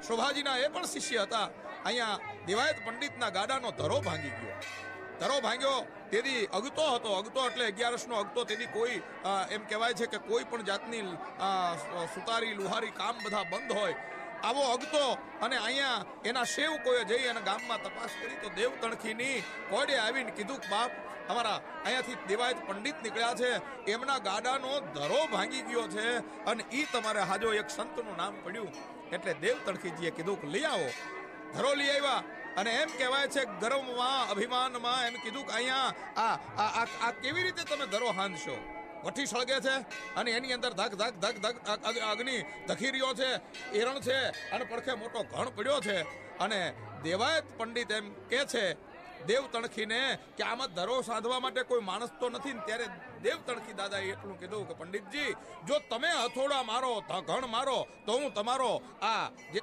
શોભાજીના એ પણ શિષ્ય હતા. અહીંયા દેવાયત પંડિતના ગાડાનો ધરો ભાંગી ગયો. ધરો ભાંગ્યો તેથી અગતો હતો. અગતો એટલે 11નો અગતો. તેથી કોઈ એમ કહેવાય છે કે કોઈ પણ જાતની સુતારી લુહારી કામ બધા બંધ હોય આવો અગતો. અને અહીંયા એના સેવકોએ જઈ અને ગામમાં તપાસ કરી તો દેવ તણખીની કોડે આવીને કીધું કે બાપ અમારા અહીંયાથી દેવાયત પંડિત નીકળ્યા છે, એમના ગાડાનો ધરો ભાંગી ગયો છે અને એ તમારે હાજો એક સંતનું નામ પડ્યું. એટલે દેવ તણખીજીએ કીધું કે લઈ આવો. ધરો લઈ આવ્યા અને એમ કહેવાય છે ગર્વમાં અભિમાનમાં એમ કીધું કે અહીંયા આ કેવી રીતે તમે ધરો હાંધશો? વઠી સળગે છે અને એની અંદર ધક ધક ધક ધક અગ્નિ ધખી રહ્યો છે, એરણ છે અને પડખે મોટો ઘણ પડ્યો છે. અને દેવાયત પંડિત એમ કે છે દેવ તણખીને કે આમાં ધરો સાધવા માટે કોઈ માણસ તો નથી ને. ત્યારે દેવ તણખી દાદાએ એટલું કીધું કે પંડિતજી, જો તમે હથોડા મારો ઘણ મારો તો હું તમારો આ જે